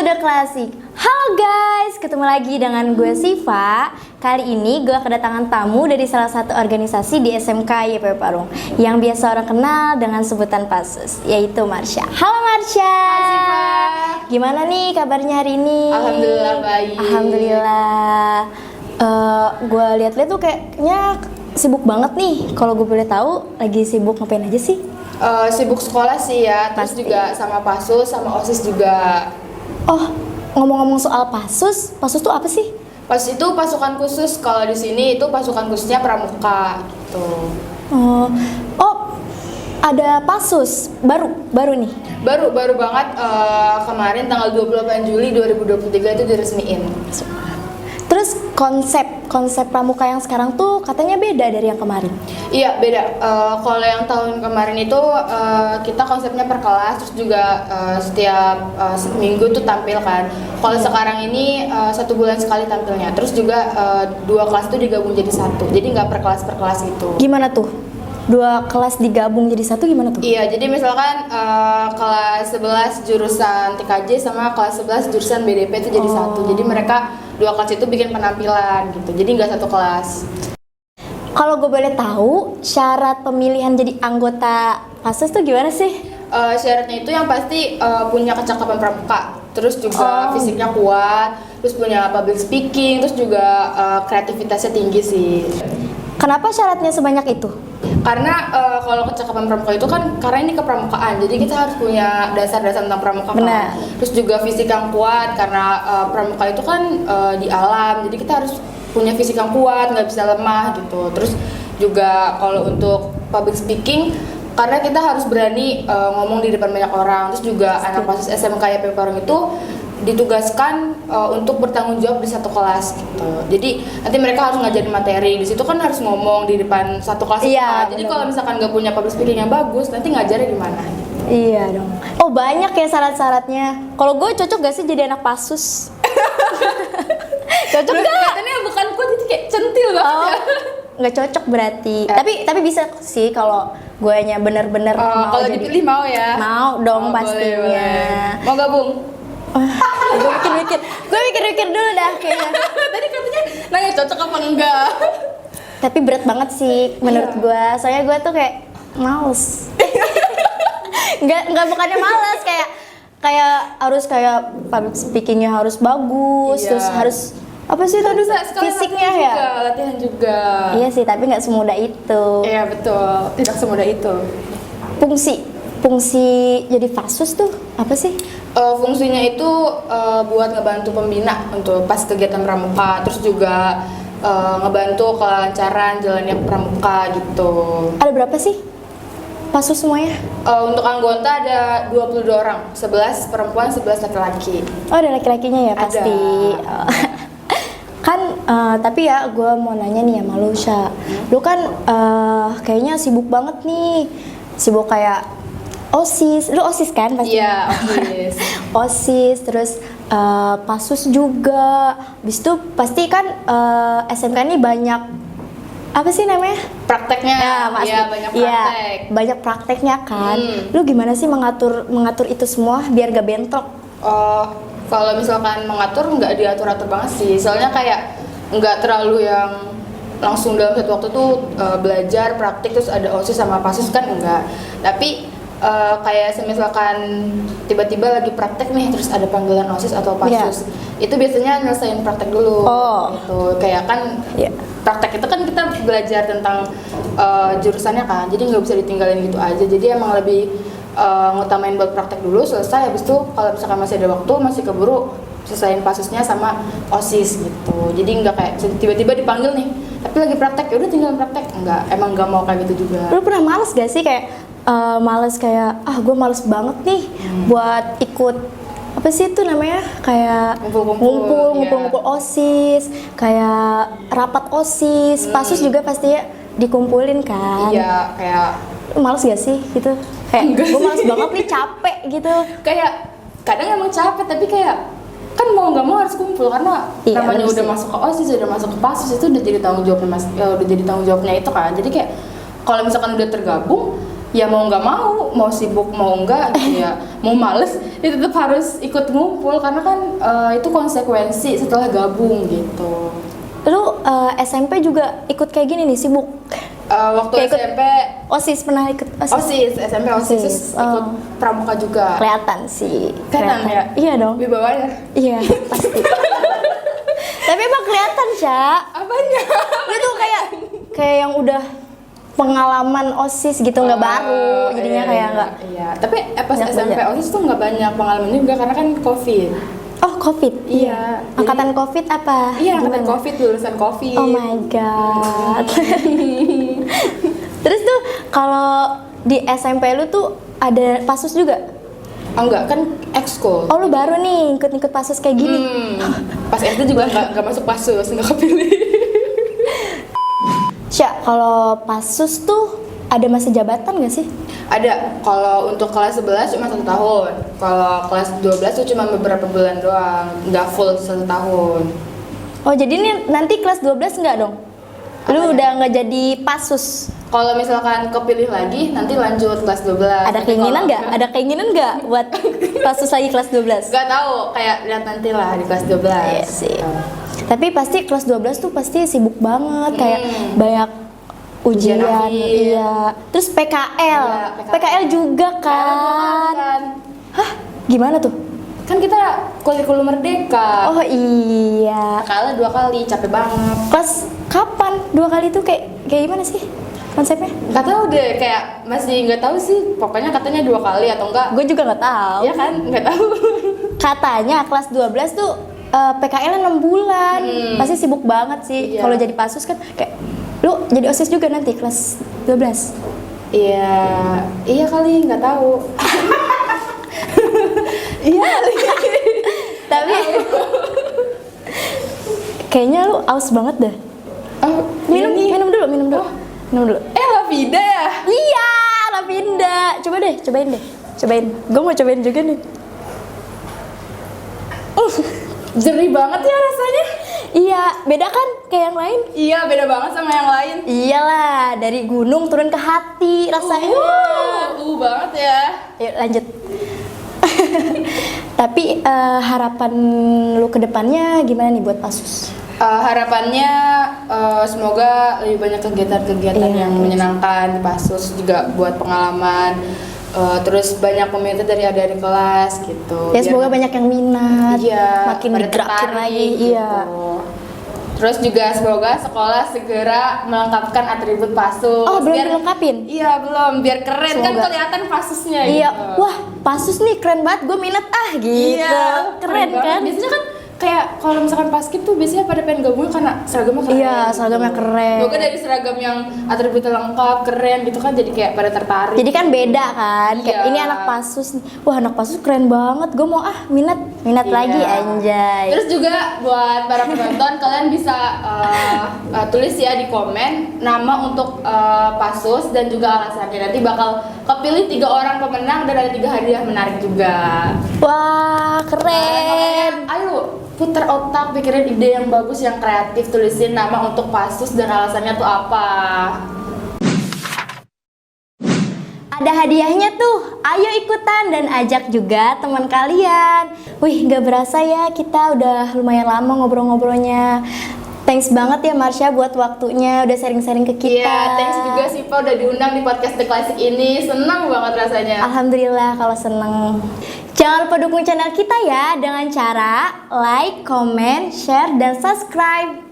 Muda Klasik. Halo guys, ketemu lagi dengan gue Siva. Kali ini gue kedatangan tamu dari salah satu organisasi di SMK YP Parung yang biasa orang kenal dengan sebutan PASUS, yaitu Marsha. Halo Marsha. Hai Siva. Gimana nih kabarnya hari ini? Alhamdulillah baik. Alhamdulillah. Gue lihat-lihat tuh kayaknya sibuk banget nih. Kalau gue boleh tahu, lagi sibuk ngapain aja sih? Sibuk sekolah sih ya, terus Pasti. juga sama PASUS, sama OSIS juga. Oh, ngomong-ngomong soal PASUS, PASUS tuh apa sih? PASUS itu pasukan khusus, kalau di sini itu pasukan khususnya pramuka gitu. Oh, ada PASUS baru nih. Baru banget kemarin tanggal 28 Juli 2023 itu diresmiin. Terus konsep pramuka yang sekarang tuh katanya beda dari yang kemarin. Iya beda. Kalau yang tahun kemarin itu kita konsepnya per kelas, terus juga setiap minggu tuh tampil kan. Kalau sekarang ini 1 bulan sekali tampilnya. Terus juga 2 kelas tuh digabung jadi satu. Jadi nggak per kelas gitu. Gimana tuh? 2 kelas digabung jadi satu gimana tuh? Iya, jadi misalkan kelas 11 jurusan TKJ sama kelas 11 jurusan BDP itu jadi satu. Jadi mereka 2 kelas itu bikin penampilan gitu. Jadi nggak satu kelas. Kalau gue boleh tahu, syarat pemilihan jadi anggota PASUS tuh gimana sih? Syaratnya itu yang pasti punya kecakapan pramuka, terus juga fisiknya kuat, terus punya public speaking, terus juga kreativitasnya tinggi sih. Kenapa syaratnya sebanyak itu? Karena kalau kecakapan pramuka itu kan karena ini kepramukaan, jadi kita harus punya dasar-dasar tentang pramuka Benar. kan. Terus juga fisik yang kuat karena pramuka itu kan di alam, jadi kita harus punya fisik yang kuat, nggak bisa lemah gitu. Terus juga kalau untuk public speaking, karena kita harus berani ngomong di depan banyak orang. Terus juga anak PASUS SMK YP Parung itu ditugaskan untuk bertanggung jawab di satu kelas gitu. Jadi nanti mereka harus ngajarin materi. Di situ kan harus ngomong di depan satu kelas. Iya, Jadi benar. kalau misalkan nggak punya public speaking yang bagus, nanti ngajarnya gimana? Iya dong. Oh, banyak ya syarat-syaratnya. Kalau gue cocok gak sih jadi anak PASUS? Cocok gak? Katanya bukan kuat, itu kayak centil banget Oh, ya. nggak cocok berarti. Tapi bisa sih kalau guenya bener-bener mau Kalau jadi. dipilih mau ya? Mau dong Oh, pastinya. boleh. Mau gabung? Gue mikir dulu dah kayaknya. Tadi katanya nanya cocok apa enggak? Tapi berat banget sih menurut Iya. gue. Soalnya gue tuh kayak males. Nggak bukannya males, kayak harus kayak public speakingnya harus bagus, Iya. terus harus apa sih tadi Sekalian fisiknya latihan ya? juga, latihan juga. Iya sih, tapi nggak semudah itu. Iya betul, tidak semudah itu. Fungsi jadi PASUS tuh apa sih? Fungsinya itu buat ngebantu pembina untuk pas kegiatan pramuka, terus juga ngebantu kelancaran jalannya pramuka gitu. Ada berapa sih PASUS semuanya? Untuk anggota ada 22 orang, 11 perempuan, 11 laki-laki. Oh, ada laki-lakinya ya Ada. pasti. Oh. Kan tapi ya gue mau nanya nih sama lu, Sya. Lu kan kayaknya sibuk banget nih. Sibuk kayak OSIS. Lu OSIS kan pasti? Iya, OSIS. OSIS, terus PASUS juga. Habis itu pasti kan SMK ini banyak apa sih namanya? Prakteknya, pasti. iya banyak Iya, praktek. banyak prakteknya kan. Lu gimana sih mengatur itu semua biar gak bentrok? Kalau misalkan mengatur nggak diatur-atur banget sih, soalnya kayak nggak terlalu yang langsung dalam satu waktu tuh belajar praktik terus ada OSIS sama PASUS kan enggak. Tapi kayak misalkan tiba-tiba lagi praktek nih terus ada panggilan OSIS atau PASUS, itu biasanya nyelesain praktek dulu. Oh. Gitu. Kayak kan Iya. praktek itu kan kita belajar tentang jurusannya kan, jadi nggak bisa ditinggalin gitu aja. Jadi emang lebih ngutamain buat praktek dulu selesai, habis itu kalau misalkan masih ada waktu masih keburu selesaiin PASUSnya sama OSIS gitu. Jadi nggak kayak tiba-tiba dipanggil nih tapi lagi praktek ya udah tinggal praktek, emang nggak mau kayak gitu juga. Lu pernah males gak sih kayak males kayak gue males banget nih buat ikut apa sih itu namanya kayak ngumpul OSIS, kayak rapat OSIS, PASUS juga pasti ya dikumpulin kan. Iya, kayak Lu males gak sih gitu? Kayak gue males banget nih, capek gitu. kayak kadang emang capek tapi kayak kan mau nggak mau harus kumpul karena Iya, namanya bener udah sih. masuk ke OSIS, udah masuk ke PASUS, itu udah jadi tanggung jawabnya udah jadi tanggung jawabnya itu kan. Jadi kayak kalau misalkan udah tergabung ya mau nggak mau sibuk mau enggak gitu ya, mau males, dia tetap harus ikut ngumpul karena kan itu konsekuensi setelah gabung gitu. Lu SMP juga ikut kayak gini nih, sibuk? Waktu Kayak ikut SMP OSIS, pernah ikut OSIS, SMP OSIS, terus ikut pramuka juga. Kelihatan sih. Kelihatan ya? Iya dong. Wibawanya. Iya, pasti. Tapi emang kelihatan, Cak. Apanya? Lu tuh kayak yang udah pengalaman OSIS gitu, nggak baru. Jadinya kayak nggak. Iya, tapi pas Nggak SMP banyak. OSIS tuh nggak banyak pengalaman juga karena kan COVID. Oh, COVID. Iya. Angkatan COVID apa? Iya, angkatan Gimana? COVID, lulusan COVID. Oh my god. Terus tuh kalau di SMP lu tuh ada pasus juga? Oh enggak, kan ekskul. Oh, lu baru nih ikut-ikut pasus kayak gini. Pas SD juga nggak masuk pasus, nggak kepilih. Cak, kalau pasus tuh ada masa jabatan nggak sih? Ada, kalau untuk kelas 11 cuma 1 tahun. Kalau kelas 12 tuh cuma beberapa bulan doang, nggak full 1 tahun. Oh, jadi ini nanti kelas 12 nggak dong? Lu Apanya? udah nggak jadi pasus? Kalau misalkan kepilih lagi, nanti lanjut kelas 12. Ada keinginan nggak? Ada keinginan nggak buat pasus lagi kelas 12? Nggak tahu, kayak lihat nanti lah di kelas 12. Iya sih. Tapi pasti kelas 12 tuh pasti sibuk banget, kayak banyak ujian, akhir. iya. Terus PKL. Iya, PKL juga kan. Kan, Hah? Gimana tuh? kan kita kurikulum merdeka. Oh iya. Kalah 2 kali, capek banget. Kelas kapan? 2 kali tuh kayak gimana sih konsepnya? Nggak tahu deh, kayak masih nggak tahu sih. Pokoknya katanya 2 kali atau enggak. Gue juga nggak tahu. Iya kan, nggak tahu. Katanya kelas 12 tuh PKL 6 bulan. Pasti sibuk banget sih. Iya. Kalau jadi pasus kan kayak lu jadi OSIS juga nanti kelas 12. Iya, iya kali, nggak tahu. Iya. Tapi kayaknya lu aus banget dah. Oh, Minum, ini. minum dulu, minum dulu. Minum dulu. Lavida ya? Iya, Lavinda. Coba deh, cobain deh. Cobain. Gue mau cobain juga nih. Jernih banget ya rasanya. Iya, beda kan kayak yang lain? Iya, beda banget sama yang lain. Iyalah, dari gunung turun ke hati rasanya. Banget ya. Yuk lanjut. Tapi harapan lu ke depannya gimana nih buat pasus? Harapannya semoga lebih banyak kegiatan-kegiatan Iya. yang menyenangkan di Pasus, juga buat pengalaman. Terus banyak komentar dari adik-adik kelas gitu. Ya semoga banyak yang minat, Iya, makin pada digerakin tertarik lagi. gitu. Iya. Terus juga semoga sekolah segera melengkapkan atribut Pasus. Oh, belum dilengkapin? Iya, belum. Biar keren kan Semoga. kelihatan Pasusnya Iya, gitu. wah pasus nih keren banget, gue minat gitu. Iya, Keren banget. kan? Biasanya kan kayak kalau misalkan paskib tuh biasanya pada pengen gabung karena seragamnya keren. Iya, seragamnya keren. Semoga dari seragam yang atributnya lengkap, keren gitu kan, jadi kayak pada tertarik. Jadi kan beda kan, kayak Iya. ini anak pasus nih. Wah anak pasus keren banget, gue mau minat Iya. lagi anjay. Terus juga buat para penonton, kalian bisa tulis ya di komen nama untuk Pasus dan juga alasannya. Nanti bakal kepilih 3 orang pemenang dan ada 3 hadiah menarik juga. Wah keren. Makanya, ayo putar otak, pikirin ide yang bagus, yang kreatif, tulisin nama untuk Pasus dan alasannya tuh apa. Ada hadiahnya tuh, ayo ikutan dan ajak juga teman kalian. Wih, gak berasa ya kita udah lumayan lama ngobrol-ngobrolnya. Thanks banget ya Marsha buat waktunya, udah sharing-sharing ke kita. Iya, thanks juga Siva udah diundang di podcast The Classic ini. Senang banget rasanya. Alhamdulillah kalau seneng. Jangan lupa dukung channel kita ya dengan cara like, comment, share, dan subscribe.